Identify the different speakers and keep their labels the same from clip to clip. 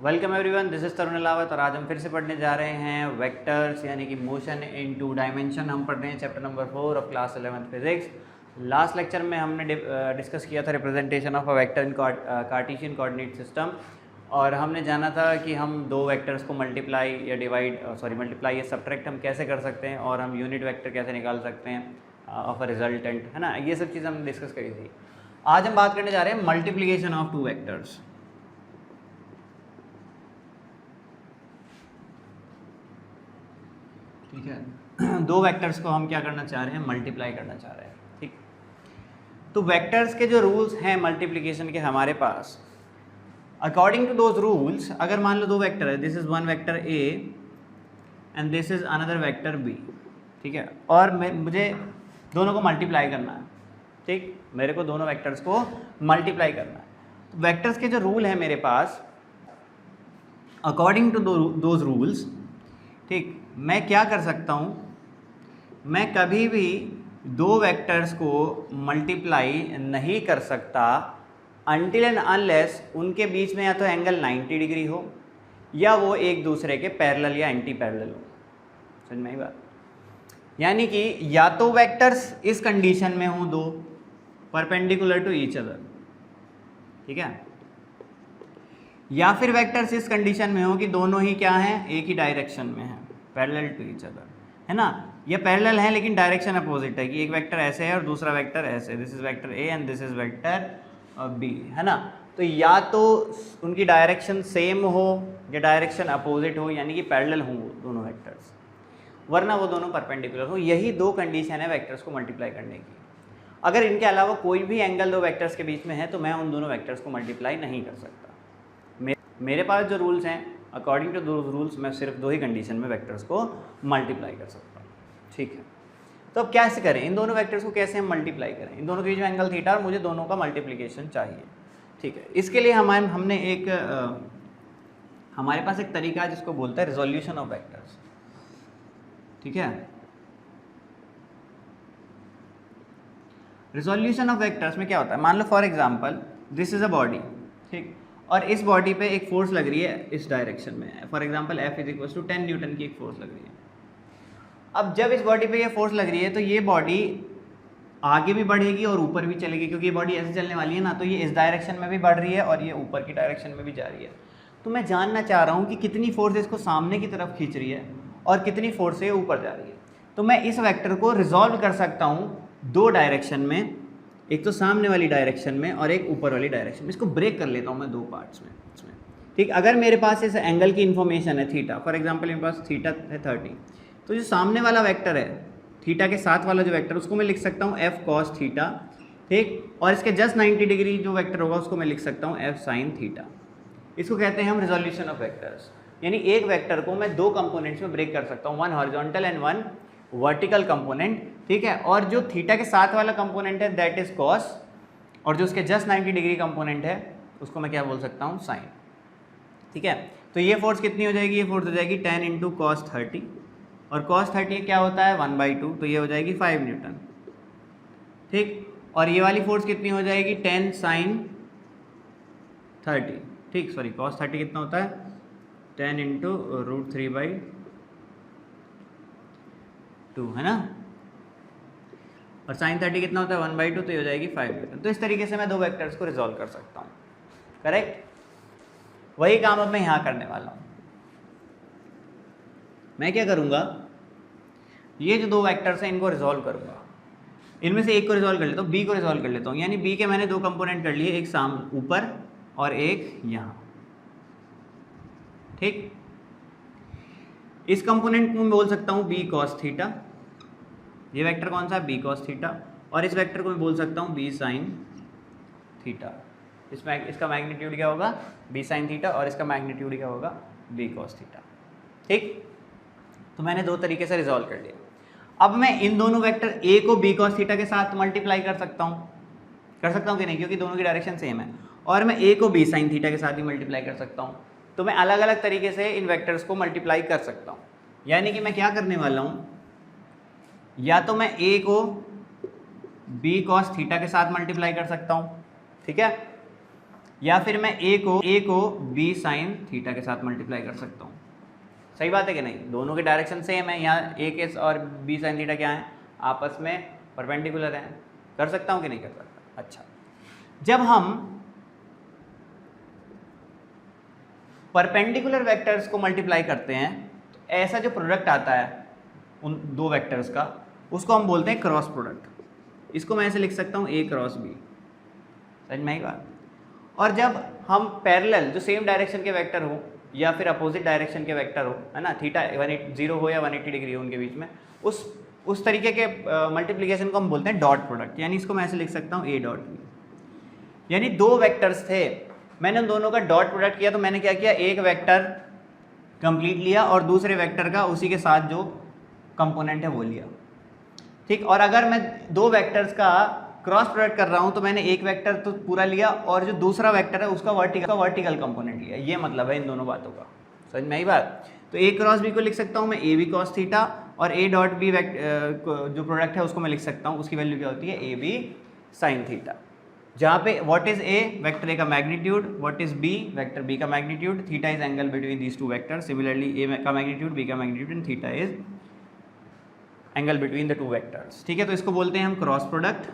Speaker 1: Welcome everyone, this is तरुण अलावत और आज हम फिर से पढ़ने जा रहे हैं वेक्टर्स यानी कि मोशन इन 2 डायमेंशन। हम पढ़ रहे हैं chapter number 4 of class 11th physics. Last lecture में हमने डिस्कस किया था representation of a vector in Cartesian coordinate system, और हमने जाना था कि हम दो वेक्टर्स को मल्टीप्लाई या सब्ट्रैक्ट हम कैसे कर सकते हैं, और हम यूनिट वेक्टर कैसे निकाल सकते हैं ऑफ अ रिजल्टेंट, है ना। ये सब चीज़ हमने डिस्कस करी थी। आज हम बात करने जा रहे हैं मल्टीप्लिकेशन ऑफ 2 वेक्टर्स। ठीक है, दो वेक्टर्स को हम क्या करना चाह रहे हैं, मल्टीप्लाई करना चाह रहे हैं। ठीक, तो वेक्टर्स के जो रूल्स हैं मल्टीप्लिकेशन के हमारे पास, अकॉर्डिंग टू दोज रूल्स, अगर मान लो दो वेक्टर है, this is one vector A and this is another vector B, ठीक है, और मुझे दोनों को मल्टीप्लाई करना है। ठीक, मेरे को दोनों वेक्टर्स को मल्टीप्लाई करना है। तो वेक्टर्स के जो रूल है मेरे पास, अकॉर्डिंग टू दोज रूल्स, ठीक, मैं क्या कर सकता हूँ, मैं कभी भी दो वेक्टर्स को मल्टीप्लाई नहीं कर सकता अनटिल एंड अनलेस उनके बीच में या तो एंगल 90 डिग्री हो या वो एक दूसरे के पैरेलल या एंटी पैरेलल हो। समझ में आई बात? यानी कि या तो वेक्टर्स इस कंडीशन में हो दो, परपेंडिकुलर टू ईच अदर, ठीक है, या फिर वेक्टर्स इस कंडीशन में हो कि दोनों ही क्या हैं, एक ही डायरेक्शन में हैं, पैरेलल टू ईच अदर, है ना। ये पैरेलल है लेकिन डायरेक्शन अपोजिट है, कि एक वेक्टर ऐसे है और दूसरा वेक्टर ऐसे, this is vector A and this is vector B, है ना। तो या तो उनकी डायरेक्शन सेम हो या डायरेक्शन अपोजिट हो, यानी कि पैरेलल हो दोनों वेक्टर्स, वरना वो दोनों परपेंडिकुलर हो। यही दो कंडीशन है वेक्टर्स को मल्टीप्लाई करने की। अगर इनके अलावा कोई भी एंगल दो वेक्टर्स के बीच में है तो मैं उन दोनों वेक्टर्स को मल्टीप्लाई नहीं कर सकता। मेरे पास जो रूल्स हैं, अकॉर्डिंग टू दोज रूल्स, मैं सिर्फ दो ही कंडीशन में वेक्टर्स को मल्टीप्लाई कर सकता हूँ। ठीक है, तो अब कैसे करें, इन दोनों वेक्टर्स को कैसे हम मल्टीप्लाई करें, इन दोनों के बीच में एंगल थीटा और मुझे दोनों का मल्टीप्लिकेशन चाहिए। ठीक है, इसके लिए हमने एक हमारे पास एक तरीका है जिसको बोलते हैं रिजोल्यूशन ऑफ वेक्टर्स। ठीक है, रिजोल्यूशन ऑफ वेक्टर्स में क्या होता है, मान लो for example this is a body, ठीक, और इस बॉडी पे एक फोर्स लग रही है इस डायरेक्शन में, फॉर एग्जांपल F = 10 न्यूटन की एक फोर्स लग रही है। अब जब इस बॉडी पे ये फोर्स लग रही है तो ये बॉडी आगे भी बढ़ेगी और ऊपर भी चलेगी, क्योंकि ये बॉडी ऐसे चलने वाली है ना, तो ये इस डायरेक्शन में भी बढ़ रही है और ये ऊपर की डायरेक्शन में भी जा रही है। तो मैं जानना चाह रहा हूँ कि कितनी फोर्स इसको सामने की तरफ खींच रही है और कितनी फोर्स से ऊपर जा रही है। तो मैं इस वेक्टर को रिजॉल्व कर सकता हूँ दो डायरेक्शन में, एक तो सामने वाली डायरेक्शन में और एक ऊपर वाली डायरेक्शन में। इसको ब्रेक कर लेता हूँ मैं दो पार्ट्स में इसमें। ठीक, अगर मेरे पास इस एंगल की इन्फॉर्मेशन है थीटा, फॉर एग्जांपल मेरे पास थीटा है 30, तो जो सामने वाला वेक्टर है थीटा के साथ वाला जो वेक्टर, उसको मैं लिख सकता हूँ F cos थीटा, ठीक, और इसके जस्ट 90 डिग्री जो वेक्टर होगा उसको मैं लिख सकता हूँ F sin थीटा। इसको कहते हैं हम रिजोल्यूशन ऑफ वेक्टर्स, यानी एक वेक्टर को मैं दो कंपोनेंट्स में ब्रेक कर सकता हूँ, one horizontal and one vertical component, ठीक है, और जो थीटा के साथ वाला कंपोनेंट है दैट इज cos, और जो उसके जस्ट 90 डिग्री कंपोनेंट है उसको मैं क्या बोल सकता हूँ, साइन। ठीक है, तो ये फोर्स कितनी हो जाएगी, ये फोर्स हो जाएगी 10 × cos 30, और cos 30 क्या होता है 1/2, तो ये हो जाएगी 5 न्यूटन। ठीक, और ये वाली फोर्स कितनी हो जाएगी 10 sin 30, ठीक, सॉरी cos 30 कितना होता है 10 × √3/2, है ना, और sin 30 कितना होता है 1/2, तो ये हो जाएगी 5 न्यूटन। तो इस तरीके से मैं दो वेक्टर्स को रिजॉल्व कर सकता हूँ। करेक्ट, वही काम अब मैं यहाँ करने वाला हूँ। मैं क्या करूँगा, ये जो दो वेक्टर्स हैं इनको रिजॉल्व करूँगा, इनमें से एक को रिजॉल्व कर लेता हूँ, बी को रिजॉल्व कर लेता हूँ, यानी बी के मैंने दो कंपोनेंट कर लिए, एक सामने ऊपर और एक यहाँ। ठीक, इस कंपोनेंट को मैं बोल सकता हूँ b cos थीटा, ये वेक्टर कौन सा है b cos थीटा, और इस वेक्टर को मैं बोल सकता हूँ b sin थीटा। इसका मैग्नीट्यूड क्या होगा b sin थीटा, और इसका मैग्नीट्यूड क्या होगा b cos थीटा। ठीक, तो मैंने दो तरीके से रिजॉल्व कर लिया। अब मैं इन दोनों वेक्टर a को b cos थीटा के साथ मल्टीप्लाई कर सकता हूँ कि नहीं, क्योंकि दोनों की डायरेक्शन सेम है, और मैं a को b sin थीटा के साथ भी मल्टीप्लाई कर सकता हूँ। तो मैं अलग अलग तरीके से इन वेक्टर्स को मल्टीप्लाई कर सकता हूँ। यानी कि मैं क्या करने वाला हूँ, या तो मैं a को b cos थीटा के साथ मल्टीप्लाई कर सकता हूँ, ठीक है, या फिर मैं ए को बी साइन थीटा के साथ मल्टीप्लाई कर सकता हूँ। सही बात है कि नहीं? दोनों के डायरेक्शन सेम है। यहाँ ए के और बी साइन थीटा क्या है? आपस में परपेंडिकुलर हैं। कर सकता हूँ कि नहीं कर सकता? अच्छा, जब हम परपेंडिकुलर वेक्टर्स को मल्टीप्लाई करते हैं तो ऐसा जो प्रोडक्ट आता है उन दो वेक्टर्स का, उसको हम बोलते हैं क्रॉस प्रोडक्ट। इसको मैं ऐसे लिख सकता हूँ ए क्रॉस बी। समझ में आई बात? और जब हम पैरेलल जो सेम डायरेक्शन के वेक्टर हो या फिर अपोजिट डायरेक्शन के वेक्टर हो, है ना, थीटा 180 हो या 180 डिग्री हो उनके बीच में, उस तरीके के मल्टीप्लिकेशन को हम बोलते हैं डॉट प्रोडक्ट। यानी इसको मैं ऐसे लिख सकता हूँ ए डॉट बी। यानी दो वेक्टर्स थे, मैंने उन दोनों का डॉट प्रोडक्ट किया, तो मैंने क्या किया, एक वेक्टर कंप्लीट लिया और दूसरे वेक्टर का उसी के साथ जो कंपोनेंट है वो लिया। ठीक, और अगर मैं दो वेक्टर्स का क्रॉस प्रोडक्ट कर रहा हूं तो मैंने एक वेक्टर तो पूरा लिया और जो दूसरा वेक्टर है उसका वर्टिकल कंपोनेंट लिया। ये मतलब है इन दोनों बातों का। समझ में आई बात? तो ए क्रॉस बी को लिख सकता हूं मैं ए बी कॉस थीटा, और ए डॉट बी जो प्रोडक्ट है उसको मैं लिख सकता हूं, उसकी वैल्यू क्या होती है, ए बी साइन थीटा। जहाँ पे what is A, vector A का magnitude, what is B, vector B का magnitude, theta is angle between these two vector. Similarly A का मैग्नीट्यूड, बी का magnitude and theta is angle between the two vectors. ठीक है, तो इसको बोलते हैं हम cross product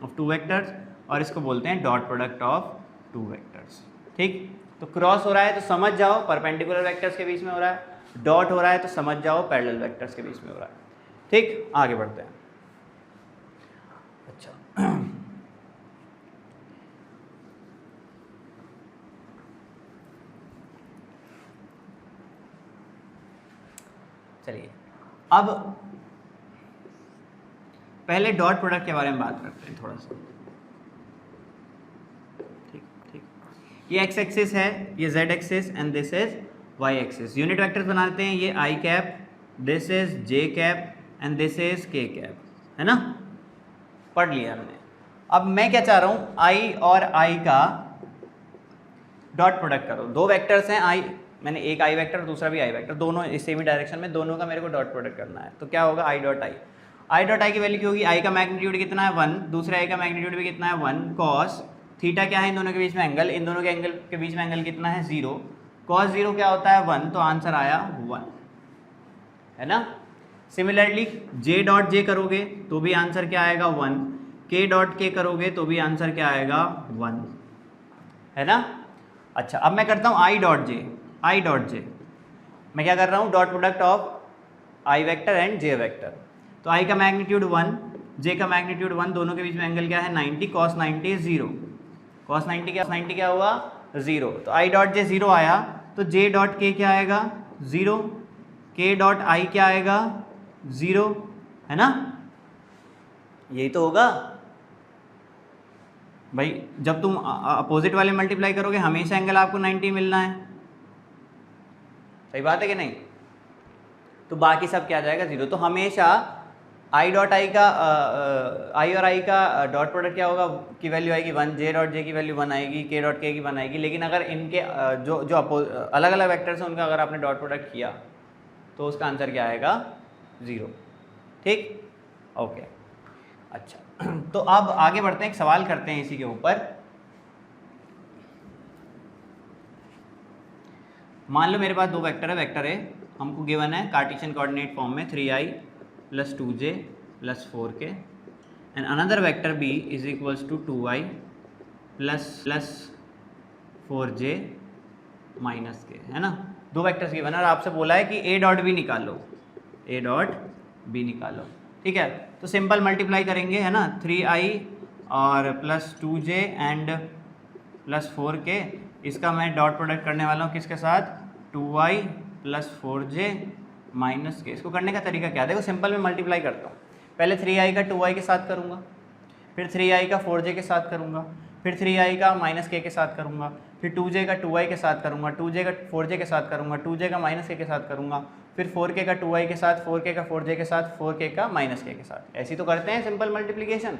Speaker 1: of two vectors, और इसको बोलते हैं dot product of two vectors. ठीक, तो क्रॉस हो रहा है तो समझ जाओ परपेंडिकुलर वेक्टर्स के बीच में हो रहा है, डॉट हो रहा है तो समझ जाओ पैरेलल वेक्टर्स के बीच में हो रहा है। ठीक, आगे बढ़ते हैं। अच्छा, चलिए अब पहले डॉट प्रोडक्ट के बारे में बात करते हैं थोड़ा सा। ठीक ठीक, ये एक्स एक्सिस है, ये Z axis and this is Y axis. Unit vectors बनाते हैं, ये I cap, this is J cap and this is K cap, है ना, पढ़ लिया हमने। अब मैं क्या चाह रहा हूँ, आई और आई का डॉट प्रोडक्ट करो। दो वेक्टर्स हैं आई, मैंने एक आई वेक्टर और दूसरा भी आई वेक्टर, दोनों इस सेम ही डायरेक्शन में, दोनों का मेरे को डॉट प्रोडक्ट करना है। तो क्या होगा, I dot I. I dot I की वैल्यू क्या होगी, आई का मैग्नीट्यूड कितना है 1, दूसरे आई का मैग्नीट्यूड भी कितना है 1, कॉस थीटा क्या है इन दोनों के बीच में एंगल, इन दोनों के एंगल के बीच में एंगल कितना है 0, कॉस 0 क्या होता है 1, तो आंसर आया 1, है ना। सिमिलरली जे डॉट जे करोगे तो भी आंसर क्या आएगा 1, के डॉट के करोगे तो भी आंसर क्या आएगा 1, है ना। अच्छा, अब मैं करता हूँ I dot J. I dot J मैं क्या कर रहा हूँ, dot product of I vector and J vector. तो आई का मैग्नीट्यूड 1, जे का मैग्नीट्यूड 1, दोनों के बीच में एंगल क्या है 90, कॉस 90 इज 0, कॉस 90 क्या हुआ 0, तो आई डॉट जे 0 आया, तो जे डॉट के क्या आएगा 0, के डॉट आई क्या आएगा 0, है ना। यही तो होगा भाई, जब तुम अपोजिट वाले मल्टीप्लाई करोगे हमेशा एंगल आपको 90 मिलना है। सही बात है कि नहीं? तो बाकी सब क्या आ जाएगा 0। तो हमेशा आई डॉट आई का आई और आई का डॉट प्रोडक्ट क्या होगा, की वैल्यू आएगी 1, जे डॉट जे की वैल्यू 1 आएगी, के डॉट के की 1 आएगी। लेकिन अगर इनके जो जो अलग अलग वेक्टर्स हैं उनका अगर आपने डॉट प्रोडक्ट किया तो उसका आंसर क्या आएगा 0। ठीक, ओके। अच्छा, तो अब आगे बढ़ते हैं, एक सवाल करते हैं इसी के ऊपर। मान लो मेरे पास दो वेक्टर है, वेक्टर ए हमको गिवन है कार्टेशियन कोऑर्डिनेट फॉर्म में 3i + 2j + 4k and another vector b is equals to 2i + 4j - k, है ना। दो वेक्टर्स गिवन है और आपसे बोला है कि a डॉट b निकालो, a डॉट b निकालो। ठीक है, तो सिंपल मल्टीप्लाई करेंगे, है ना, 3i और +2j एंड +4k। इसका मैं डॉट प्रोडक्ट करने वाला हूँ किसके साथ, 2i + 4j - k। इसको करने का तरीका क्या है, देखो सिंपल में मल्टीप्लाई करता हूँ। पहले 3i का 2i के साथ करूँगा, फिर 3i का 4j के साथ करूँगा, फिर 3i का -k के साथ करूँगा, फिर 2j का 2i के साथ करूँगा, 2j का 4j के साथ करूँगा, 2j का -k के साथ करूँगा, फिर 4k का 2i के साथ, 4k का 4j के साथ, 4k का -k के साथ। ऐसी तो करते हैं सिंपल मल्टीप्लिकेशन।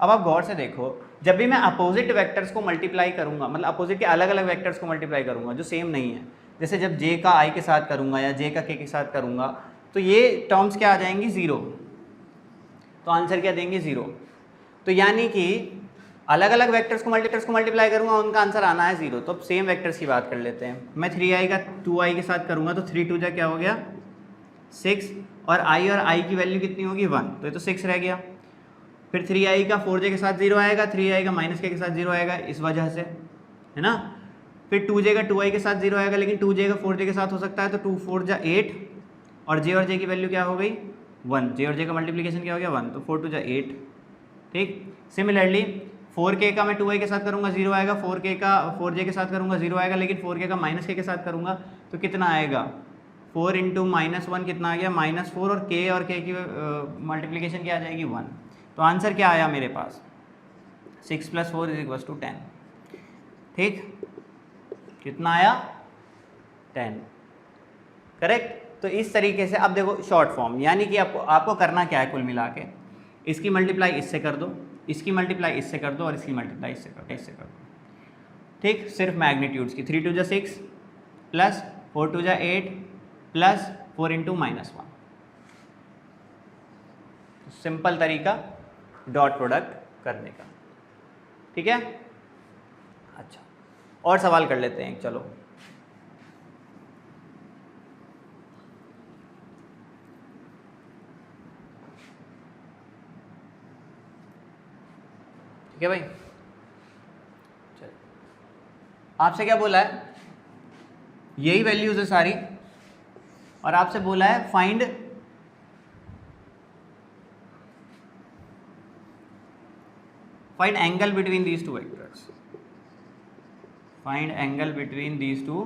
Speaker 1: अब आप गौर से देखो, जब भी मैं अपोजिट वेक्टर्स को मल्टीप्लाई करूँगा, मतलब अपोजिट के अलग अलग वेक्टर्स को मल्टीप्लाई करूँगा जो सेम नहीं है, जैसे जब j का i के साथ करूँगा या j का k के साथ करूँगा, तो ये टर्म्स क्या आ जाएंगी 0, तो आंसर क्या देंगे 0। तो यानी कि अलग अलग वेक्टर्स को मल्टीप्लाई करूंगा, उनका आंसर आना है 0। तो अब सेम वेक्टर्स की बात कर लेते हैं। मैं 3i का 2i के साथ करूंगा तो 3 2 जा क्या हो गया 6, और i की वैल्यू कितनी होगी 1, तो ये तो 6 रह गया। फिर 3i का 4j के साथ 0 आएगा, 3i का -k के साथ 0 आएगा, इस वजह से, है ना। फिर 2j का 2i के साथ 0 आएगा, लेकिन 2j का 4j के साथ हो सकता है, तो 2 4 जा 8, और j की वैल्यू क्या हो गई 1, j और j का मल्टीप्लिकेशन क्या हो गया 1, तो 4 2 जा 8। ठीक, सिमिलरली 4k का मैं 2i के साथ करूँगा 0 आएगा, 4k का 4j के साथ करूँगा 0 आएगा, लेकिन 4k का -k के साथ करूँगा तो कितना आएगा 4 इंटू -1 कितना आ गया -4, और k की मल्टीप्लिकेशन क्या आ जाएगी 1। तो आंसर क्या आया मेरे पास 6 + 4 = 10। ठीक, कितना आया 10, करेक्ट। तो इस तरीके से अब देखो शॉर्ट फॉर्म, यानी कि आपको करना क्या है, कुल मिला के इसकी मल्टीप्लाई इससे कर दो, इसकी मल्टीप्लाई इससे कर दो, और इसकी मल्टीप्लाई इससे कर दो। ठीक, सिर्फ मैग्नीट्यूड्स की 3 2 जा 6 प्लस 4 2 जा 8 प्लस 4 इंटू -1। सिंपल तरीका डॉट प्रोडक्ट करने का। ठीक है, अच्छा और सवाल कर लेते हैं, चलो। ठीक है भाई, चलो आपसे क्या बोला है, यही वैल्यूज है सारी, और आपसे बोला है find angle between these two vectors, find angle between these two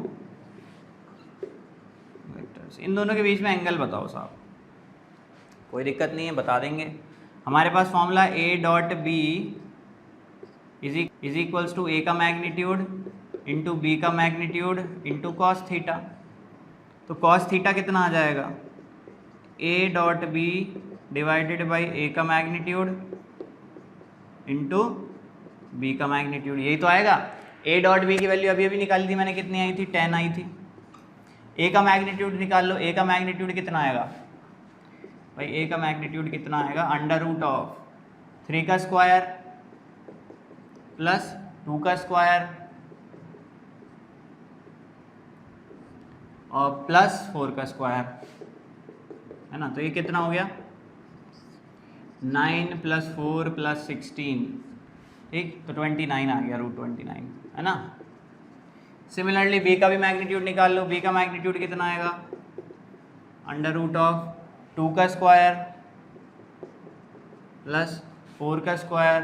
Speaker 1: vectors. इन दोनों के बीच में एंगल बताओ साहब, कोई दिक्कत नहीं है, बता देंगे। हमारे पास formula a dot B is equals to a का मैग्नीट्यूड इंटू बी का मैग्नीट्यूड इंटू कॉस थीटा। तो कॉस थीटा कितना आ जाएगा a dot B divided by a का मैग्नीट्यूड इंटू बी का मैग्नीट्यूड, यही तो आएगा। a डॉट बी की वैल्यू अभी अभी निकाली थी मैंने, कितनी आई थी 10 आई थी। a का मैग्नीट्यूड निकाल लो, a का मैग्नीट्यूड कितना आएगा भाई, a का मैग्नीट्यूड कितना आएगा √3 का स्क्वायर प्लस 2 का स्क्वायर और प्लस 4 का स्क्वायर, है ना। तो ये कितना हो गया 9 + 4 + 16, ठीक, तो 29 आ गया, √29, है ना। सिमिलरली बी का भी मैग्नीट्यूड निकाल लो, बी का मैग्नीट्यूड कितना आएगा √2 का स्क्वायर प्लस 4 का स्क्वायर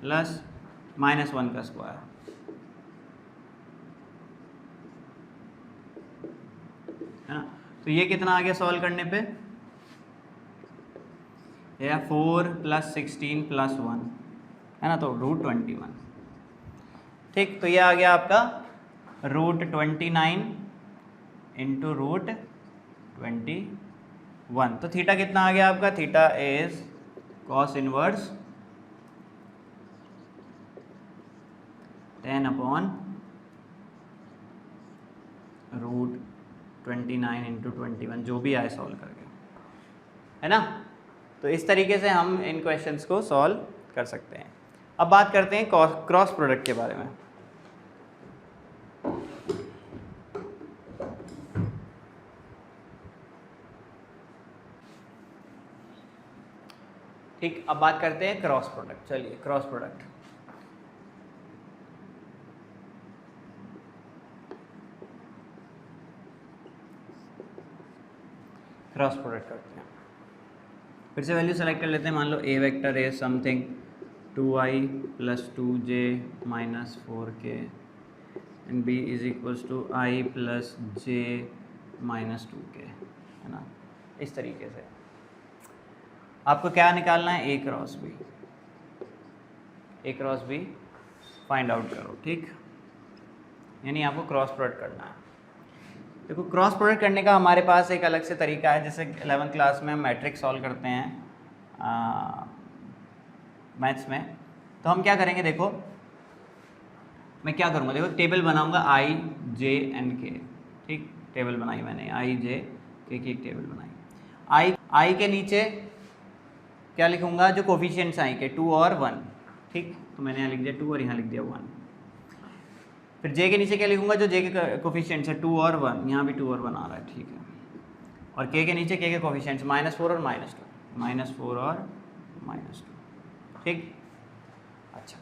Speaker 1: प्लस -1 का स्क्वायर, है ना। तो ये कितना आ गया सॉल्व करने पे, या 4 + 16 + 1, है ना, तो √21। ठीक, तो ये आ गया आपका √29 इंटू √21। तो थीटा कितना आ गया आपका, theta is cos inverse 10/√29 into 21, जो भी आए सॉल्व करके, है ना। तो इस तरीके से हम इन क्वेश्चंस को सॉल्व कर सकते हैं। अब बात करते हैं क्रॉस प्रोडक्ट के बारे में। ठीक, अब बात करते हैं क्रॉस प्रोडक्ट। चलिए क्रॉस प्रोडक्ट, क्रॉस प्रोडक्ट करते हैं। फिर से वैल्यू सेलेक्ट कर लेते हैं। मान लो a vector is something 2i + 2j - 4k and b is equals to i + j - 2k, है ना। इस तरीके से आपको क्या निकालना है, a cross b find out करो। ठीक, यानी आपको क्रॉस प्रोडक्ट करना है। देखो क्रॉस प्रोडक्ट करने का हमारे पास एक अलग से तरीका है। जैसे 11th क्लास में हम मैट्रिक्स सॉल्व करते हैं मैथ्स में, तो हम क्या करेंगे, देखो मैं क्या करूँगा, देखो टेबल बनाऊँगा i j and k। ठीक, टेबल बनाई मैंने i j k की एक टेबल बनाई। i के नीचे क्या लिखूंगा, जो कोफिशिएंट्स आई के 2 और 1, ठीक, तो मैंने यहाँ लिख दिया 2 और यहाँ लिख दिया 1। फिर जे के नीचे क्या लिखूंगा, जो जे के कोफिशिएंट्स है 2 और 1, यहाँ भी 2 और 1 आ रहा है, ठीक है। और के नीचे के कोफिशिएंट्स -4 और -2, -4 और -2, ठीक। अच्छा,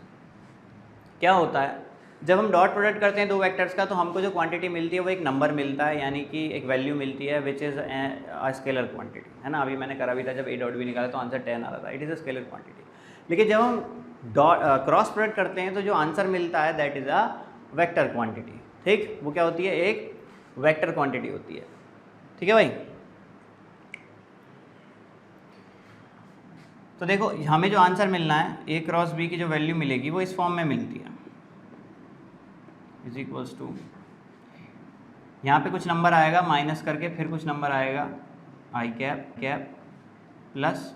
Speaker 1: क्या होता है जब हम डॉट प्रोडक्ट करते हैं दो वेक्टर्स का, तो हमको जो क्वांटिटी मिलती है वो एक नंबर मिलता है, यानी कि एक वैल्यू मिलती है which is a scalar quantity, है ना। अभी मैंने करा भी था, जब ए डॉट भी निकाला तो आंसर 10 आ रहा था, it is a scalar quantity. लेकिन जब हम क्रॉस प्रोडक्ट करते हैं तो जो आंसर मिलता है that is a vector quantity, ठीक। वो क्या होती है, एक वेक्टर क्वांटिटी होती है, ठीक है भाई। तो देखो हमें जो आंसर मिलना है, ए क्रॉस बी की जो वैल्यू मिलेगी वो इस फॉर्म में मिलती है, इज इक्वल्स टू, यहाँ पे कुछ नंबर आएगा माइनस करके, फिर कुछ नंबर आएगा आई कैप प्लस,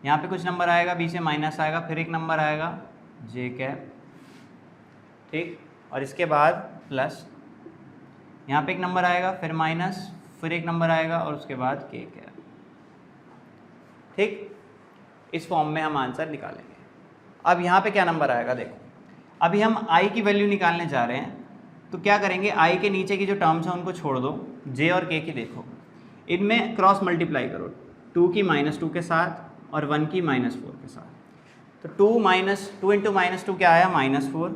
Speaker 1: यहाँ पे कुछ नंबर आएगा, बी से माइनस आएगा, फिर एक नंबर आएगा जे कैप, ठीक, और इसके बाद प्लस, यहाँ पे एक नंबर आएगा, फिर माइनस, फिर एक नंबर आएगा और उसके बाद के कैप, ठीक। इस फॉर्म में हम आंसर निकालेंगे। अब यहाँ पे क्या नंबर आएगा, देखो अभी हम i की वैल्यू निकालने जा रहे हैं, तो क्या करेंगे, i के नीचे की जो टर्म्स हैं उनको छोड़ दो, j और k की देखो, इनमें क्रॉस मल्टीप्लाई करो, 2 की -2 के साथ और 1 की -4 के साथ। तो 2 इंटू -2 क्या आया, -4,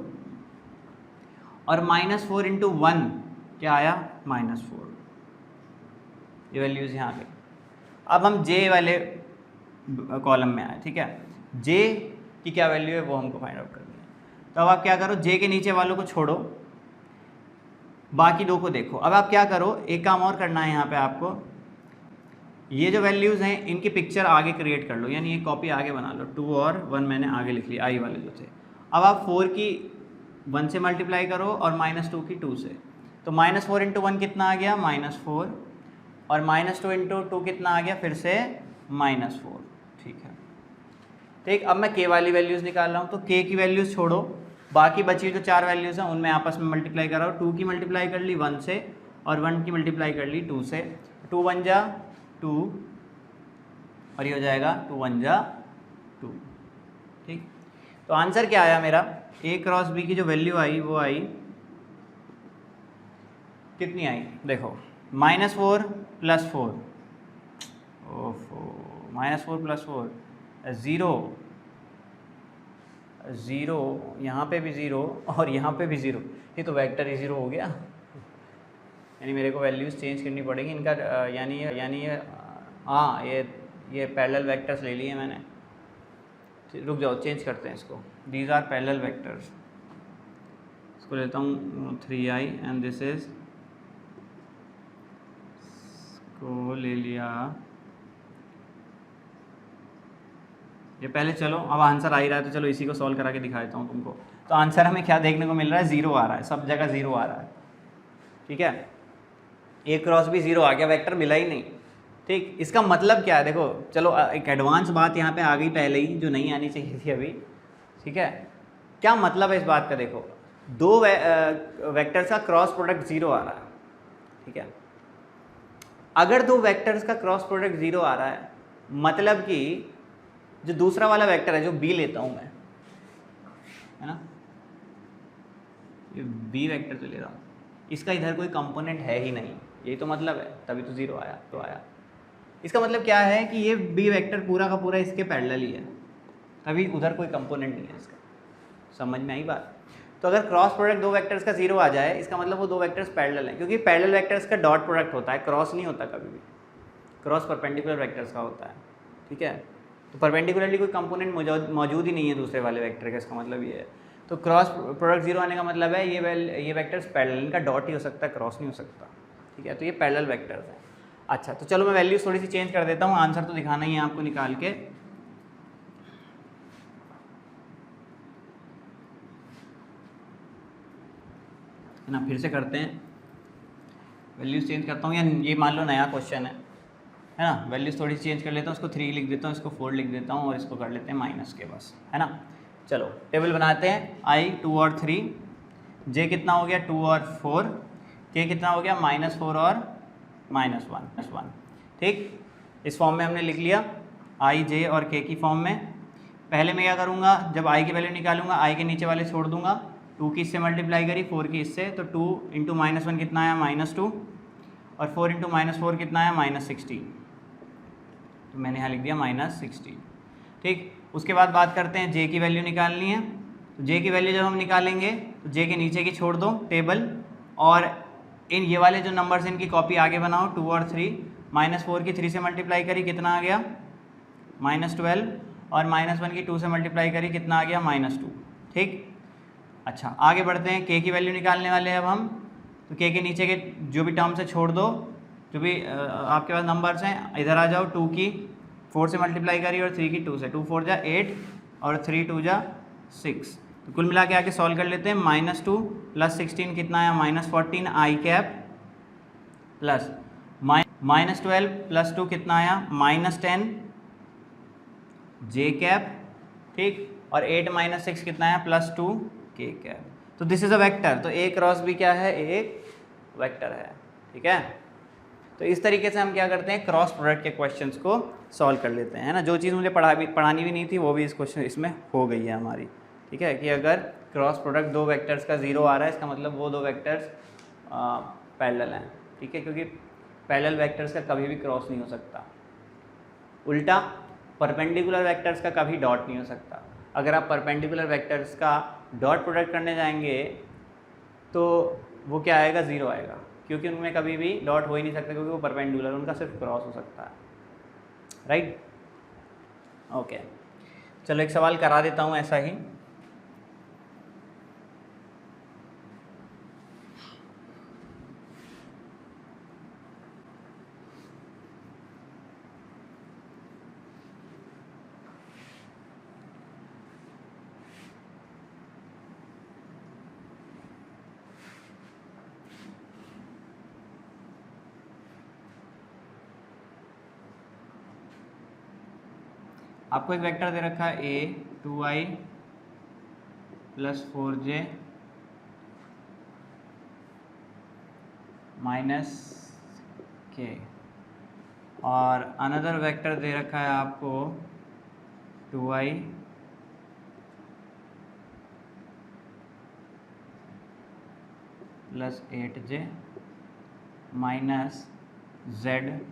Speaker 1: और -4 इंटू 1 क्या आया, -4, ये वैल्यूज़ यहाँ पे। अब हम j वाले कॉलम में आए, ठीक है, j की क्या वैल्यू है वो हमको फाइंड आउट करनी है। तो अब आप क्या करो, j के नीचे वालों को छोड़ो, बाकी दो को देखो। अब आप क्या करो, एक काम और करना है यहाँ पे आपको, ये जो वैल्यूज़ हैं इनकी पिक्चर आगे क्रिएट कर लो, यानी ये कॉपी आगे बना लो, 2 और 1 मैंने आगे लिख लिया, i वाले जो थे। अब आप 4 की 1 से मल्टीप्लाई करो और -2 की 2 से, तो -4 इंटू 1 कितना आ गया, -4, और -2 इंटू 2 कितना आ गया, फिर से -4, ठीक है, ठीक। अब मैं k वाली वैल्यूज़ निकाल रहा हूँ, तो k की वैल्यूज़ छोड़ो, बाकी बची जो 4 वैल्यूज़ हैं उनमें आपस में मल्टीप्लाई कर रहा हूँ। 2 की मल्टीप्लाई कर ली 1 से, और 1 की मल्टीप्लाई कर ली 2 से, 2 1 जा 2, और ये हो जाएगा 2 1 जा 2, ठीक। तो आंसर क्या आया मेरा, a क्रॉस b की जो वैल्यू आई वो आई, कितनी आई, देखो -4 + 4, ओफो, -4 + 4, 0, यहाँ पे भी 0 और यहाँ पे भी 0, ये तो वेक्टर ही 0 हो गया, यानी मेरे को वैल्यूज़ चेंज करनी पड़ेगी इनका, यानी हाँ, ये पैरेलल वेक्टर्स ले लिए मैंने। रुक जाओ, चेंज करते हैं इसको, दीज आर पैरेलल वेक्टर्स, इसको लेता हूँ 3i एंड दिस इज, इसको ले लिया ये पहले। चलो अब आंसर आ ही रहा है, तो चलो इसी को सॉल्व करा के दिखा देता हूँ तुमको। तो आंसर हमें क्या देखने को मिल रहा है, 0 आ रहा है, सब जगह 0 आ रहा है, ठीक है। a क्रॉस b 0 आ गया, वेक्टर मिला ही नहीं, ठीक। इसका मतलब क्या है, देखो चलो एक एडवांस बात यहाँ पे आ गई पहले ही, जो नहीं आनी चाहिए थी अभी, ठीक है। क्या मतलब है इस बात का, देखो दो वेक्टर्स का क्रॉस प्रोडक्ट 0 आ रहा है, ठीक है। अगर दो वेक्टर्स का क्रॉस प्रोडक्ट 0 आ रहा है, मतलब कि जो दूसरा वाला वेक्टर है, जो b लेता हूँ मैं, है ना, ये b वेक्टर तो ले रहा हूँ, इसका इधर कोई कंपोनेंट है ही नहीं, यही तो मतलब है, तभी तो 0 आया, तो आया। इसका मतलब क्या है कि ये b वेक्टर पूरा का पूरा इसके पैरेलल ही है, तभी उधर कोई कंपोनेंट नहीं है इसका, समझ में आई बात। तो अगर क्रॉस प्रोडक्ट दो वेक्टर्स का 0 आ जाए, इसका मतलब वो दो वेक्टर्स पैरेलल हैं, क्योंकि पैरेलल वेक्टर्स का डॉट प्रोडक्ट होता है, क्रॉस नहीं होता कभी भी, क्रॉस परपेंडिकुलर वेक्टर्स का होता है, ठीक है। तो परपेंडिकुलरली कोई कंपोनेंट मौजूद ही नहीं है दूसरे वाले वेक्टर का, इसका मतलब ये है। तो क्रॉस प्रोडक्ट 0 आने का मतलब है ये वेक्टर्स पैरेलल, इनका डॉट ही हो सकता है, क्रॉस नहीं हो सकता, ठीक है। तो ये पैरेलल वेक्टर्स हैं। अच्छा, तो चलो मैं वैल्यूज थोड़ी सी चेंज कर देता हूँ, आंसर तो दिखाना ही है आपको निकाल के। ना फिर से करते हैं, वैल्यूज चेंज करता हूँ, या ये मान लो नया क्वेश्चन है ना, वैल्यूज थोड़ी सी चेंज कर लेता हूँ, इसको 3 लिख देता हूँ, इसको 4 लिख देता हूँ, और इसको कर लेते हैं माइनस के, बस, है ना। चलो टेबल बनाते हैं, i 2 और 3, j कितना हो गया 2 और 4, k कितना हो गया -4 और -1, ठीक। इस फॉर्म में हमने लिख लिया। आई जे और के की फॉर्म में। पहले मैं क्या करूँगा, जब आई की वैल्यू निकालूंगा आई के नीचे वाले छोड़ दूंगा, 2 की इससे मल्टीप्लाई करी 4 की इससे, तो 2 इंटू -1 कितना आया -2 और 4 इंटू -4 कितना आया -16, तो मैंने यहाँ लिख दिया -16। ठीक, उसके बाद बात करते हैं जे की वैल्यू निकालनी है। तो जे की वैल्यू जब हम निकालेंगे तो जे के नीचे की छोड़ दो टेबल, और इन ये वाले जो नंबर्स इनकी कॉपी आगे बनाओ 2 और 3। -4 की 3 से मल्टीप्लाई करी कितना आ गया -12, और -1 की 2 से मल्टीप्लाई करी कितना आ गया -2। ठीक, अच्छा आगे बढ़ते हैं, के की वैल्यू निकालने वाले हैं अब हम। तो के नीचे के जो भी टर्म्स है छोड़ दो, जो भी आपके पास नंबर्स हैं इधर आ जाओ। 2 की 4 से मल्टीप्लाई करी और 3 की 2 से, 2 4 जा 8 और 3 2 जा 6। तो कुल मिला के आके सॉल्व कर लेते हैं। -2 + 16 कितना आया -14 आई कैप, प्लस -12 + 2 कितना आया -10 जे कैप। ठीक, और 8 - 6 कितना आया +2 के कैप। तो दिस इज़ अ वेक्टर, तो ए क्रॉस भी क्या है, एक वेक्टर है। ठीक है, तो इस तरीके से हम क्या करते हैं, क्रॉस प्रोडक्ट के क्वेश्चंस को सॉल्व कर लेते हैं, है ना। जो चीज़ मुझे पढ़ानी भी नहीं थी वो भी इस क्वेश्चन इसमें हो गई है हमारी। ठीक है, कि अगर क्रॉस प्रोडक्ट दो वेक्टर्स का 0 आ रहा है, इसका मतलब वो दो वेक्टर्स पैरेलल हैं। ठीक है, क्योंकि पैरेलल वेक्टर्स का कभी भी क्रॉस नहीं हो सकता। उल्टा परपेंडिकुलर वेक्टर्स का कभी डॉट नहीं हो सकता। अगर आप परपेंडिकुलर वेक्टर्स का डॉट प्रोडक्ट करने जाएंगे तो वो क्या आएगा, 0 आएगा, क्योंकि उनमें कभी भी डॉट हो ही नहीं सकता, क्योंकि वो परपेंडिकुलर, उनका सिर्फ क्रॉस हो सकता है। राइट, ओके, चलो एक सवाल करा देता हूँ ऐसा ही। आपको एक वेक्टर दे रखा है a 2i + 4j - k, और अनदर वेक्टर दे रखा है आपको 2i + 8j - zk।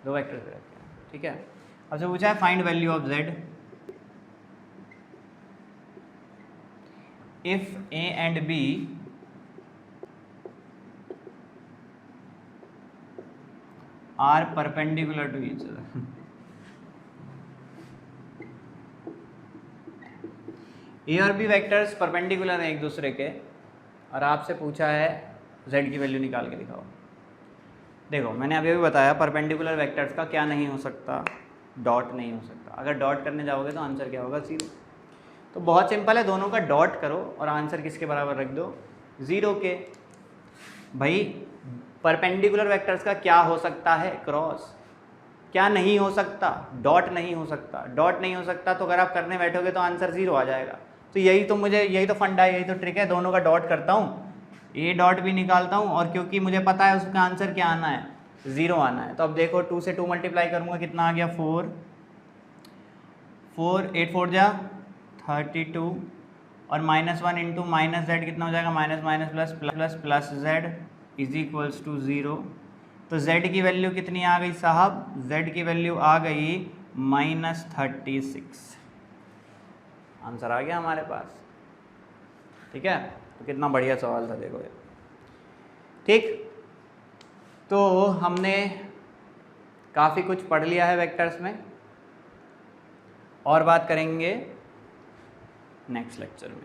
Speaker 1: दो वेक्टर दे रखे हैं। ठीक है, अब जो पूछा है find value of z if a and b are perpendicular to each other. A और बी वेक्टर्स परपेंडिकुलर हैं एक दूसरे के, और आपसे पूछा है z की वैल्यू निकाल के दिखाओ। देखो मैंने अभी भी बताया परपेंडिकुलर वेक्टर्स का क्या नहीं हो सकता, डॉट नहीं हो सकता। अगर डॉट करने जाओगे तो आंसर क्या होगा, 0। तो बहुत सिंपल है, दोनों का डॉट करो और आंसर किसके बराबर रख दो, 0 के। भाई परपेंडिकुलर वेक्टर्स का क्या हो सकता है, क्रॉस। क्या नहीं हो सकता, डॉट नहीं हो सकता। डॉट नहीं हो सकता तो अगर आप करने बैठोगे तो आंसर 0 आ जाएगा। तो यही तो फंडा है, यही तो ट्रिक है। दोनों का डॉट करता हूँ, ए डॉट भी निकालता हूँ, और क्योंकि मुझे पता है उसका आंसर क्या आना है, 0 आना है। तो अब देखो 2 से 2 मल्टीप्लाई करूँगा कितना आ गया 4, 8 4 जा 32, और -1 इंटू -z कितना हो जाएगा, minus plus z is equals to 0। तो z की वैल्यू कितनी आ गई साहब, z की वैल्यू आ गई -36। आंसर आ गया हमारे पास। ठीक है, तो कितना बढ़िया सवाल था, देखो ये। ठीक, तो हमने काफ़ी कुछ पढ़ लिया है वेक्टर्स में, और बात करेंगे नेक्स्ट लेक्चर में।